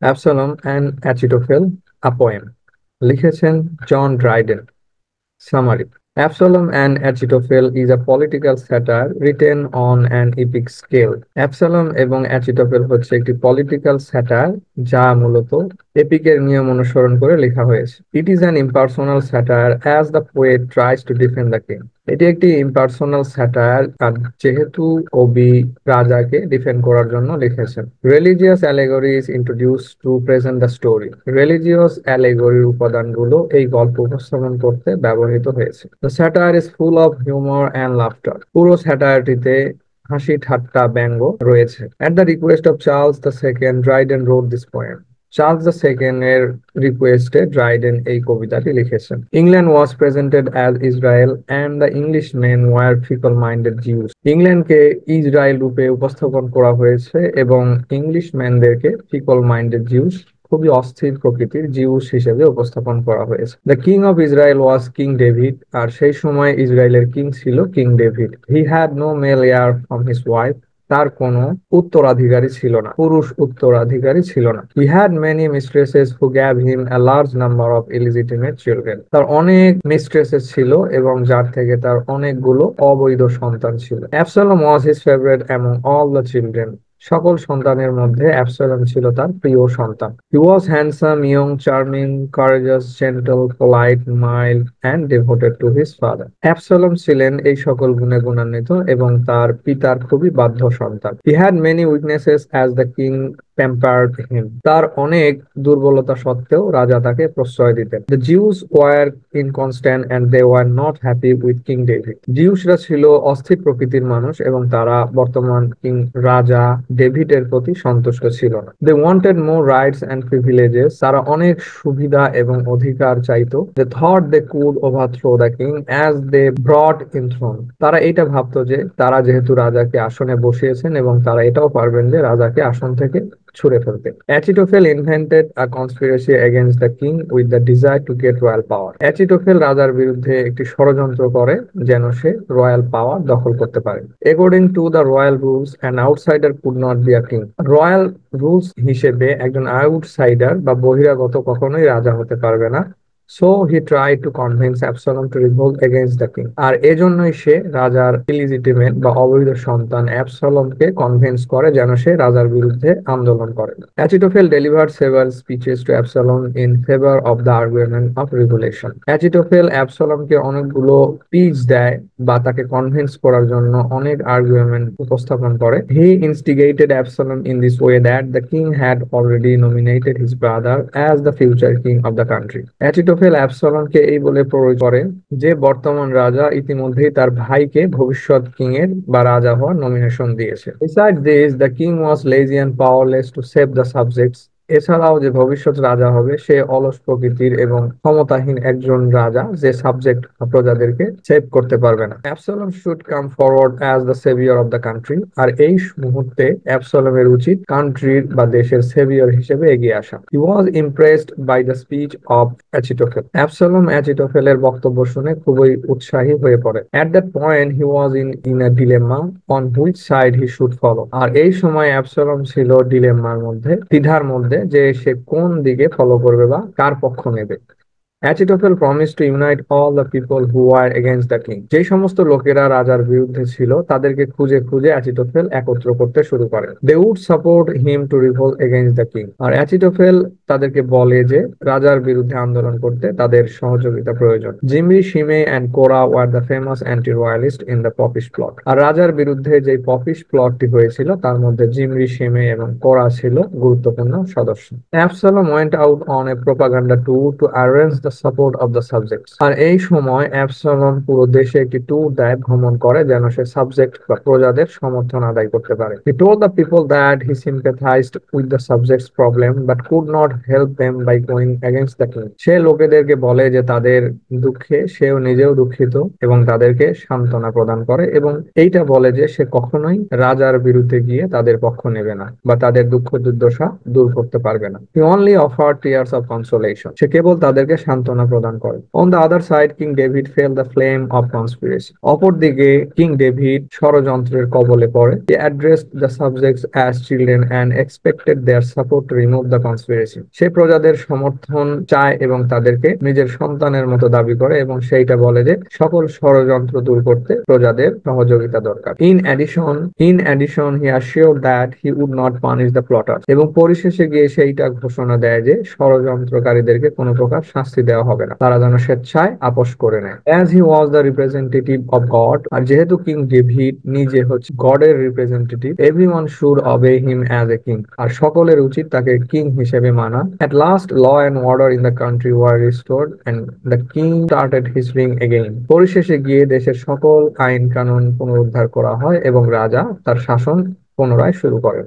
অ্যাবসালম and অ্যাচিটোফেল, a poem, লিখেছেন John Dryden. Summary: Absalom and Achitophel is a political satire written on an epic scale. অ্যাবসালম এবং অ্যাচিটোফেল হচ্ছে একটি political satire যা মূলত এপিকের নিয়ম অনুসরণ করে লেখা হয়েছে। It is an impersonal satire as the poet tries to defend the king. এটি একটি ইম্পার্সোনাল স্যাটায়ার আর যেহেতু কবি রাজাকে ডিফেন্ড করার জন্য লিখেছেন। Religious allegory is introduce to present the story. Religious অ্যালেগরির উপাদানগুলো এই গল্প উপস্থাপন করতে ব্যবহৃত হয়েছে। The satire is full of humour and laughter. পুরো স্যাটায়ারটিতে হাসি ঠাট্টা ব্যঙ্গ রয়েছে। At the request of Charles the second, Dryden wrote this poem. Charles the second এর রিকোয়েস্টে ড্রাইডেন এই কবিতাটি লিখেছেন। England was presented as Israel and the English men were fickle minded Jews. ইংল্যান্ডকে ইসরায়েল রূপে উপস্থাপন করা হয়েছে এবং ইংলিশ ম্যানদেরকে ফিকল মাইন্ডেড জিউস, খুবই অস্থির প্রকৃতির জিউস হিসেবে উপস্থাপন করা হয়েছে। The king of Israel was king David. আর সেই সময় ইসরায়েলের কিং ছিল king David. He had no male heir from his wife. তার কোনো উত্তরাধিকারী ছিল না, পুরুষ উত্তরাধিকারী ছিল না। He had many mistresses who gave him a large number of illegitimate children. তার অনেক মিস্ট্রেসেস ছিল এবং যার থেকে তার অনেকগুলো অবৈধ সন্তান ছিল। Absalom was his favourite among all the children. সকল সন্তানের মধ্যে অ্যাবসালম ছিল তার প্রিয় সন্তান। He was handsome, young, charming, courageous, gentle, polite, mild and devoted to his father. Absalom ছিলেন এই সকল গুণে গুণান্বিত এবং তার পিতার খুবই বাধ্য সন্তান। He had many weaknesses as the king pampered him. তার অনেক দুর্বলতা সত্ত্বেও রাজা তাকে প্রশ্রয় দিতেন। The Jews were inconstant and they were not happy with king David. জিউসরা ছিল অস্থির প্রকৃতির মানুষ এবং তারা বর্তমান কিং রাজা ডেভিডের প্রতি সন্তুষ্ট ছিল না। They wanted more rights and privileges. তারা অনেক সুবিধা এবং অধিকার চাইতো। They thought they could overthrow the king as they brought in throne. তারা এটা ভাবতো যে তারা যেহেতু রাজাকে আসনে বসিয়েছেন এবং তারা এটাও পারবেন যে রাজাকে আসন থেকে ছুঁড়ে ফেলতে। Achitophel invented a conspiracy against the king with the desire to get royal power. Achitophel রাজার বিরুদ্ধে একটি ষড়যন্ত্র করে যেন সে রয়্যাল পাওয়ার দখল করতে পারে। According to the royal rules an outsider could not be a king. Royal rules হিসেবে একজন আউটসাইডার বা বহিরাগত কখনোই রাজা হতে পারবে না। So he try to convince Absalom to revolt against the king. আর এজন্যই সে রাজার ইলিজিটিমেট বা অবৈধ সন্তান অ্যাবসলমকে কনভিন্স করে যেন সে রাজার বিরুদ্ধে আন্দোলন করে। Achitophel delivered several speeches to Absalom in favour of the argument of revolution. Achitophel অ্যাবসলমকে অনেকগুলো স্পিচ দেয় বা তাকে কনভিন্স করার জন্য অনেক আর্গুমেন্ট উপস্থাপন করে। He instigated Absalom in this way that the king had already nominated his brother as the future king of the country. Achitophel অ্যাবসলমকে এই বলে প্ররোচ করে যে বর্তমান রাজা ইতিমধ্যেই তার ভাইকে ভবিষ্যৎ কিং এর বা রাজা হওয়ার নমিনেশন দিয়েছে। Besides this, the king was lazy and powerless to save the subjects. এছাড়াও যে ভবিষ্যৎ রাজা হবে সে অলস প্রকৃতির এবং ক্ষমতাহীন একজন রাজা যে সাবজেক্ট প্রজাদেরকে সেভ করতে পারবে না। Absalom should come forward as the saviour of the country. আর এই মুহূর্তে অ্যাবসলমের উচিত কান্ট্রির বা দেশের সেভিয়র হিসেবে এগিয়ে আসা। He was impressed by the speech of Achitophel. Absalom অ্যাচিটোফেলের বক্তব্য শুনে খুবই উৎসাহী হয়ে পড়ে। At that point he was in a dilemma on which side he should follow. আর এই সময় অ্যাবসলম ছিল ডিলেমার মধ্যে, দ্বিধার মধ্যে যে সে কোন দিকে ফলো করবে বা কার পক্ষ নেবে। Achitophel promise to unite all the people who are against the king. যে সমস্ত লোকেরা রাজার বিরুদ্ধে ছিল তাদেরকে খুঁজে খুঁজে অ্যাচিটোফেল একত্র করতে শুরু করে। They would support him to revolt against the king. আর অ্যাচিটোফেল তাদেরকে বলে যে রাজার বিরুদ্ধে আন্দোলন করতে তাদের সহযোগিতা প্রয়োজন। Zimri, Shimei and Korah were the famous anti royalist in the Popish Plot. আর রাজার বিরুদ্ধে যে পপিশ প্লটটি হয়েছিল তার মধ্যে জিমরি, শিমে এবং কোরা ছিল গুরুত্বপূর্ণ সদস্য। Absalom went out on a propaganda tour to arrange the support of the subjects. আর এই সময় অ্যাবসালম পুরো দেশে একটি ট্যুর দেয়, ভ্রমণ করে যেন সে সাবজেক্ট বা প্রজাদের সমর্থন আদায় করতে পারে। He told the people that he sympathized with the subjects problem but could not help them by going against the king. সে লোকেদেরকে বলে যে তাদের দুঃখে সেও নিজেও দুঃখিত এবং তাদেরকে সান্ত্বনা প্রদান করে এবং এইটা বলে যে সে কখনোই রাজার বিরুদ্ধে গিয়ে তাদের পক্ষ নেবে না বা তাদের দুঃখ দুর্দশা দূর করতে পারবে না। He only offer tears of consolation. সে কেবল তাদেরকে সান্ত্বনা প্রদান করে। On the other side, king David fell the flame of conspiracy. অপরদিকে কিং ডেভিড ষড়যন্ত্রের কবলে পড়ে। He addressed the subjects as children and expected their support to remove the conspiracy. সে প্রজাদের সমর্থন চায় এবং তাদেরকে নিজের সন্তানের মতো দাবি করে এবং সেইটা বলে যে সকল ষড়যন্ত্র দূর করতে প্রজাদের সহযোগিতা দরকার। In addition, he assured that he would not punish the plotters. এবং পরিশেষে গিয়ে সেইটা ঘোষণা দেয় যে ষড়যন্ত্রকারীদেরকে কোনো প্রকার শাস্তি দেওয়া হবে না, তারা যেন স্বেচ্ছায় আপোষ করে নেয়। As he was the representative of God, আর যেহেতু কিং ডেভিড নিজে হচ্ছে গডের representative, everyone should obey him as a king. আর সকলের উচিত তাকে কিং হিসেবে মানা। At last, law and order in the country were restored and the king started his reign again. পরিশেষে গিয়ে দেশের সকল আইন কানুন পুনরুদ্ধার করা হয় এবং রাজা তার শাসন পুনরায় শুরু করেন।